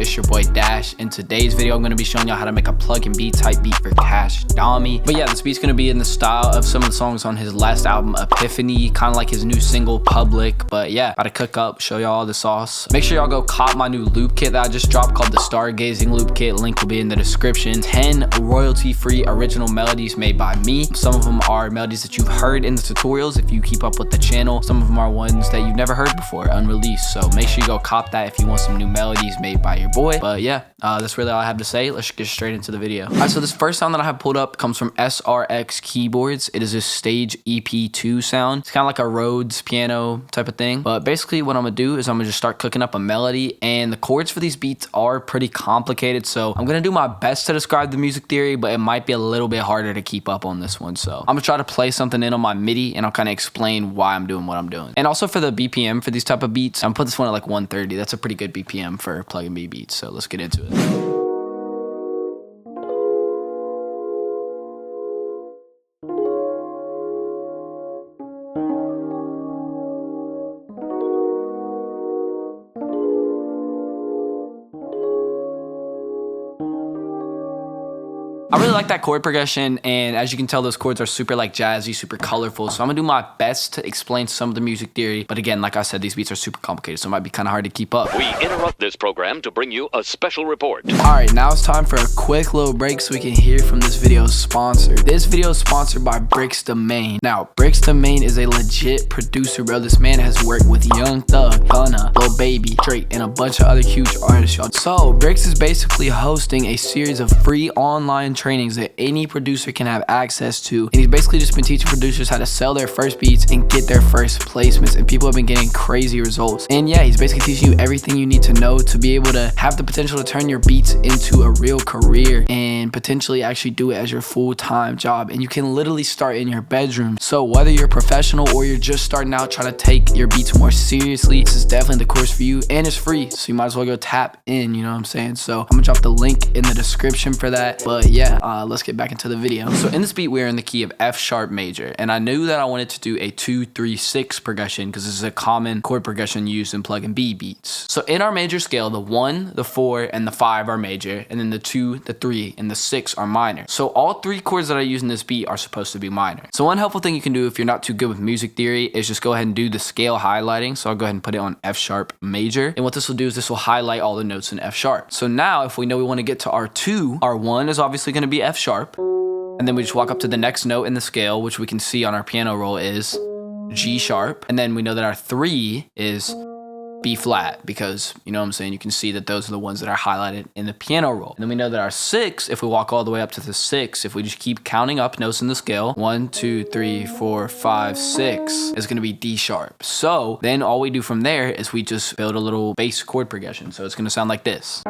It's your boy Dash. In today's video, I'm going to be showing y'all how to make a plug-and-b type beat for Kashdami. But yeah, this beat's going to be in the style of some of the songs on his last album, Epiphany, kind of like his new single, Public. But yeah, about to cook up, show y'all the sauce. Make sure y'all go cop my new loop kit that I just dropped called the Stargazing Loop Kit. Link will be in the description. 10 royalty-free original melodies made by me. Some of them are melodies that you've heard in the tutorials if you keep up with the channel. Some of them are ones that you've never heard before, unreleased. So make sure you go cop that if you want some new melodies made by your boy. But yeah, that's really all I have to say. Let's get straight into the video. All right, so this first sound that I have pulled up comes from SRX Keyboards. It is a Stage EP2 sound. It's kind of like a Rhodes piano type of thing. But basically what I'm gonna do is I'm gonna just start cooking up a melody, and the chords for these beats are pretty complicated. So I'm gonna do my best to describe the music theory, but it might be a little bit harder to keep up on this one. So I'm gonna try to play something in on my MIDI, and I'll kind of explain why I'm doing what I'm doing. And also for the BPM for these type of beats, I'm gonna put this one at like 130. That's a pretty good BPM for plug-and-b beats. So let's get into it. I really like that chord progression, and as you can tell, those chords are super like jazzy, super colorful. So I'm gonna do my best to explain some of the music theory. But again, like I said, these beats are super complicated, so it might be kind of hard to keep up. We interrupt this program to bring you a special report. All right, now it's time for a quick little break so we can hear from this video's sponsor. This video is sponsored by Bricks Domain. Now, Bricks Domain is a legit producer, bro. This man has worked with Young Thug, Gunna, Lil Baby, Drake, and a bunch of other huge artists, y'all. So Bricks is basically hosting a series of free online trainings that any producer can have access to, and he's basically just been teaching producers how to sell their first beats and get their first placements, and people have been getting crazy results. And yeah, he's basically teaching you everything you need to know to be able to have the potential to turn your beats into a real career and potentially actually do it as your full-time job. And you can literally start in your bedroom. So whether you're a professional or you're just starting out trying to take your beats more seriously, this is definitely the course for you, and it's free, so you might as well go tap in, you know what I'm saying? So I'm gonna drop the link in the description for that. But yeah, let's get back into the video. So in this beat, we're in the key of F sharp major, and I knew that I wanted to do a 2-3-6 progression because this is a common chord progression used in plug-and-b beats. So in our major scale, the 1, the 4, and the 5 are major, and then the 2, the 3, and the 6 are minor. So all 3 chords that I use in this beat are supposed to be minor. So one helpful thing you can do if you're not too good with music theory is just go ahead and do the scale highlighting. So I'll go ahead and put it on F sharp major, and what this will do is this will highlight all the notes in F sharp. So now if we know we want to get to our 2, our 1 is obviously going to be F sharp, and then we just walk up to the next note in the scale, which we can see on our piano roll is G sharp, and then we know that our 3 is B flat, because you know what I'm saying, you can see that those are the ones that are highlighted in the piano roll. And then we know that our 6, if we walk all the way up to the 6, if we just keep counting up notes in the scale, 1 2 3 4 5 6 is going to be D sharp. So then all we do from there is we just build a little bass chord progression. So it's going to sound like this.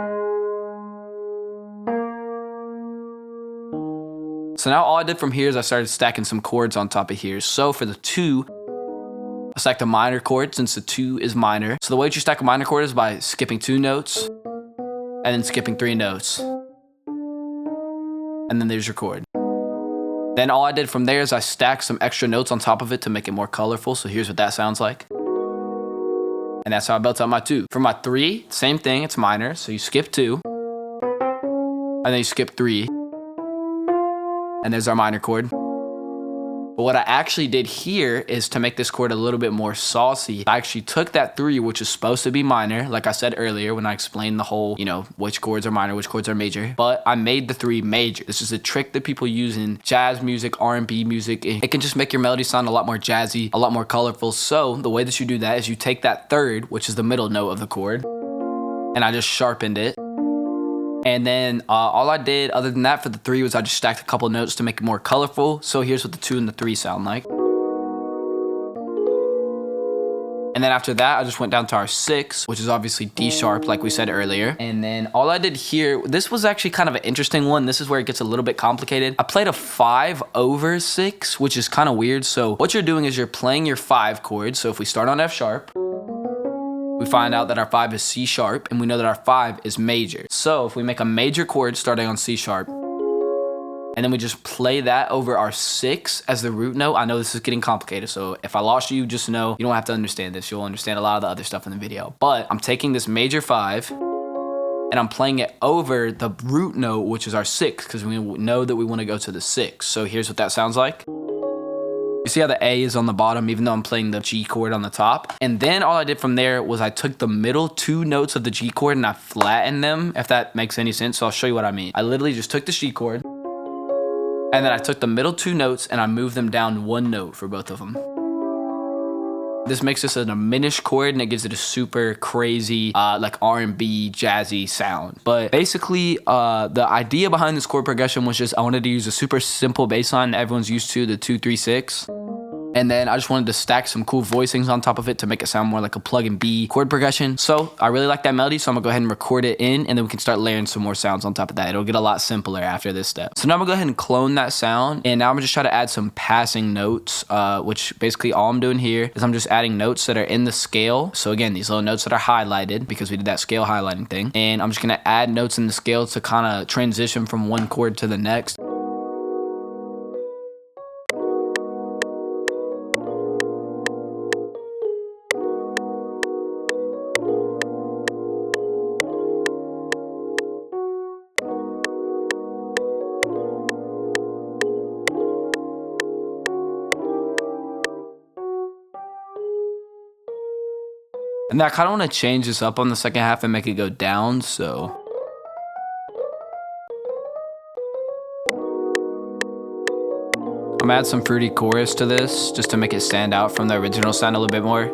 So now all I did from here is I started stacking some chords on top of here. So for the 2, I stacked a minor chord since the 2 is minor. So the way that you stack a minor chord is by skipping 2 notes and then skipping 3 notes. And then there's your chord. Then all I did from there is I stacked some extra notes on top of it to make it more colorful. So here's what that sounds like. And that's how I built out my 2. For my 3, same thing, it's minor. So you skip 2 and then you skip 3. And there's our minor chord. But what I actually did here is to make this chord a little bit more saucy. I actually took that 3, which is supposed to be minor, like I said earlier when I explained the whole, you know, which chords are minor, which chords are major. But I made the 3 major. This is a trick that people use in jazz music, R&B music. It can just make your melody sound a lot more jazzy, a lot more colorful. So the way that you do that is you take that 3rd, which is the middle note of the chord, and I just sharpened it. And then all I did other than that for the 3 was I just stacked a couple notes to make it more colorful. So here's what the 2 and the 3 sound like. And then after that, I just went down to our 6, which is obviously D sharp, like we said earlier. And then all I did here, this was actually kind of an interesting one. This is where it gets a little bit complicated. I played a 5 over 6, which is kind of weird. So what you're doing is you're playing your 5 chord. So if we start on F sharp, we find out that our 5 is C sharp, and we know that our 5 is major. So if we make a major chord starting on C sharp, and then we just play that over our 6 as the root note. I know this is getting complicated, so if I lost you, just know you don't have to understand this. You'll understand a lot of the other stuff in the video. But I'm taking this major 5, and I'm playing it over the root note, which is our 6, because we know that we want to go to the 6. So here's what that sounds like. You see how the A is on the bottom, even though I'm playing the G chord on the top? And then all I did from there was I took the middle 2 notes of the G chord and I flattened them, if that makes any sense. So I'll show you what I mean. I literally just took the G chord, and then I took the middle 2 notes and I moved them down 1 note for both of them. This makes this a diminished chord, and it gives it a super crazy, like R&B jazzy sound. But basically, the idea behind this chord progression was just I wanted to use a super simple bass line that everyone's used to, the 2-3-6. And then I just wanted to stack some cool voicings on top of it to make it sound more like a plug-and-B chord progression. So I really like that melody, so I'm gonna go ahead and record it in, and then we can start layering some more sounds on top of that. It'll get a lot simpler after this step. So now I'm gonna go ahead and clone that sound, and now I'm gonna just try to add some passing notes, which basically all I'm doing here is I'm just adding notes that are in the scale. So again, these little notes that are highlighted because we did that scale highlighting thing. And I'm just gonna add notes in the scale to kind of transition from one chord to the next. And I kind of want to change this up on the second half and make it go down, so. I'm gonna add some fruity chorus to this just to make it stand out from the original sound a little bit more.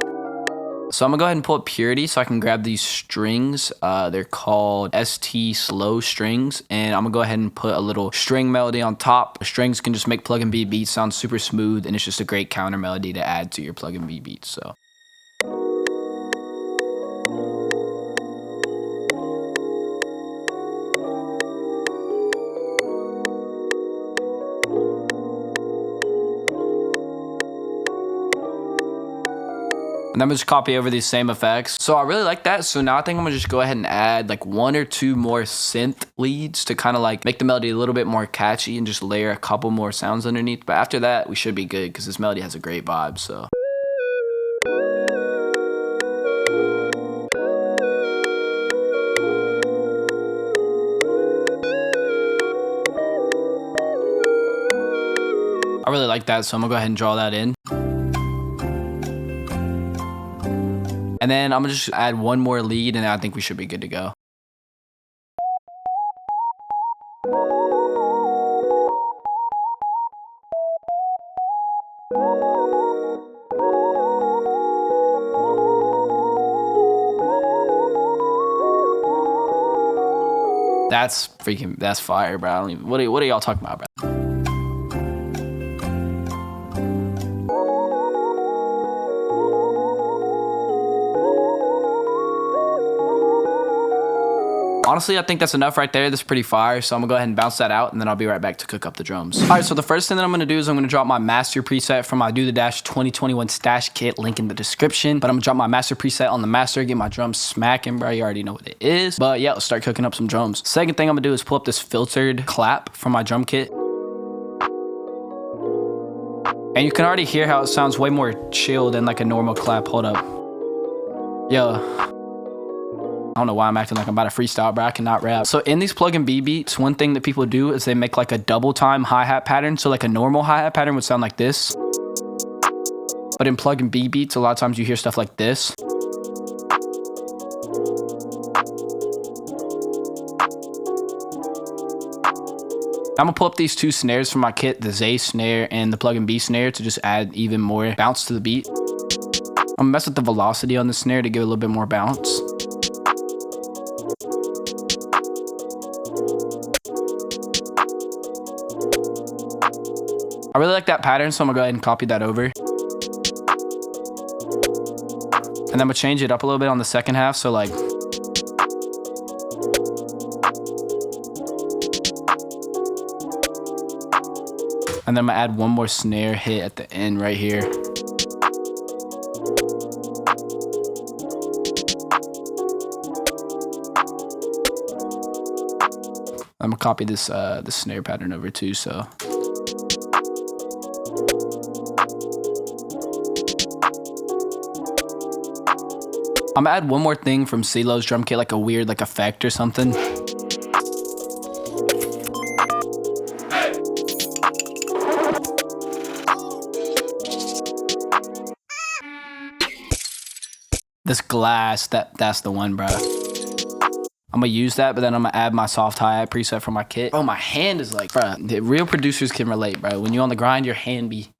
So I'm gonna go ahead and pull up Purity so I can grab these strings. They're called ST slow strings, and I'm gonna go ahead and put a little string melody on top. Strings can just make plug-and-B beats sound super smooth, and it's just a great counter melody to add to your plug-and-B beats, so. And then I'm just copy over these same effects. So I really like that. So now I think I'm gonna just go ahead and add like 1 or 2 more synth leads to kind of like make the melody a little bit more catchy and just layer a couple more sounds underneath. But after that, we should be good because this melody has a great vibe, so. I really like that, so I'm gonna go ahead and draw that in. And then I'm gonna just add 1 more lead, and I think we should be good to go. That's fire, bro. I don't even, what are y'all talking about, bro? Honestly, I think that's enough right there. That's pretty fire. So I'm gonna go ahead and bounce that out, and then I'll be right back to cook up the drums. All right, so the first thing that I'm gonna do is I'm gonna drop my master preset from my Do the Dash 2021 stash kit, link in the description. But I'm gonna drop my master preset on the master, get my drums smacking, bro. You already know what it is. But yeah, let's start cooking up some drums. Second thing I'm gonna do is pull up this filtered clap from my drum kit. And you can already hear how it sounds way more chill than like a normal clap. Hold up. Yo. I don't know why I'm acting like I'm about to freestyle, bro. I cannot rap. So in these plug-and-B beats, one thing that people do is they make like a double time hi-hat pattern. So like a normal hi-hat pattern would sound like this. But in plug-and-B beats, a lot of times you hear stuff like this. I'm gonna pull up these 2 snares from my kit, the Zay snare and the plug-and-B snare, to just add even more bounce to the beat. I'm gonna mess with the velocity on the snare to give it a little bit more bounce. I really like that pattern, so I'm gonna go ahead and copy that over. And then I'm gonna change it up a little bit on the second half, so like. And then I'm gonna add 1 more snare hit at the end right here. I'm gonna copy this snare pattern over too, so. I'm gonna add one more thing from CeeLo's drum kit, like a weird like effect or something. This glass, that's the one, bro. I'm gonna use that, but then I'm gonna add my soft hi-hat preset for my kit. Oh, my hand is like, bro, the real producers can relate, bro. When you're on the grind, your hand be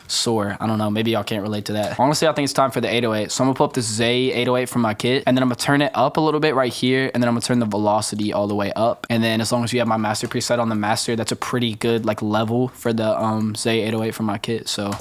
sore. I don't know, maybe y'all can't relate to that. Honestly, I think it's time for the 808. So I'm gonna pull up this Zay 808 from my kit, and then I'm gonna turn it up a little bit right here, and then I'm gonna turn the velocity all the way up. And then as long as you have my master preset on the master, that's a pretty good like level for the Zay 808 from my kit, so.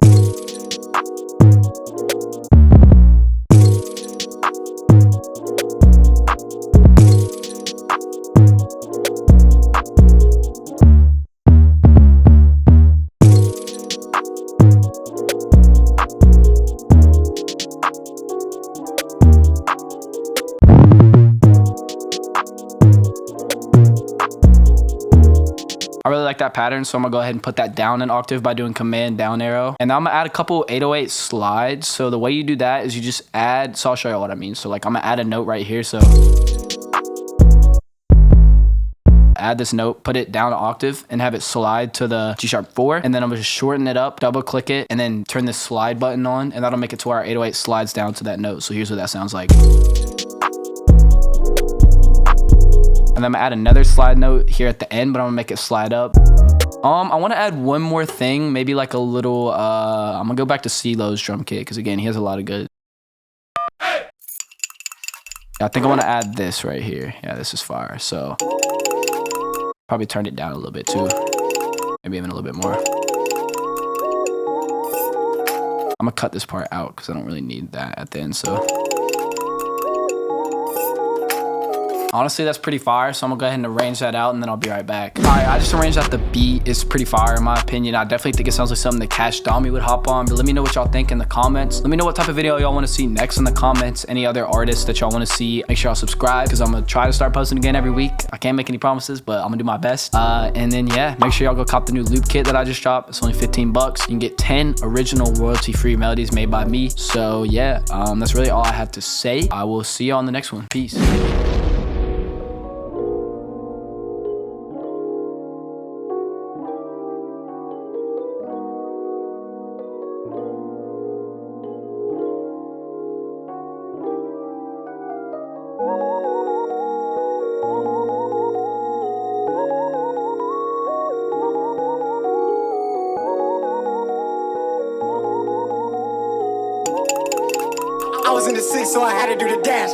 I really like that pattern, so I'm gonna go ahead and put that down an octave by doing command down arrow. And now I'm gonna add a couple 808 slides. So the way you do that is you just add, so I'll show you what I mean. So like I'm gonna add a note right here. So add this note, put it down an octave and have it slide to the G#4. And then I'm gonna just shorten it up, double click it, and then turn this slide button on, and that'll make it to where our 808 slides down to that note. So here's what that sounds like. And then I'm gonna add another slide note here at the end, but I'm gonna make it slide up. I wanna add one more thing, maybe like a little, I'm gonna go back to CeeLo's drum kit, because again, he has a lot of good. I think I wanna add this right here. Yeah, this is fire, so. Probably turn it down a little bit too. Maybe even a little bit more. I'm gonna cut this part out, because I don't really need that at the end, so. Honestly, that's pretty fire, so I'm gonna go ahead and arrange that out, and then I'll be right back. All right, I just arranged out the beat. It's pretty fire in my opinion. I definitely think it sounds like something that kashdami would hop on, but let me know what y'all think in the comments. Let me know what type of video y'all wanna see next in the comments. Any other artists that y'all wanna see, make sure y'all subscribe, because I'm gonna try to start posting again every week. I can't make any promises, but I'm gonna do my best. And then yeah, make sure y'all go cop the new loop kit that I just dropped. It's only 15 bucks. You can get 10 original royalty-free melodies made by me. So yeah, that's really all I have to say. I will see you on the next one. Peace. I was in the six, so I had to do the dash.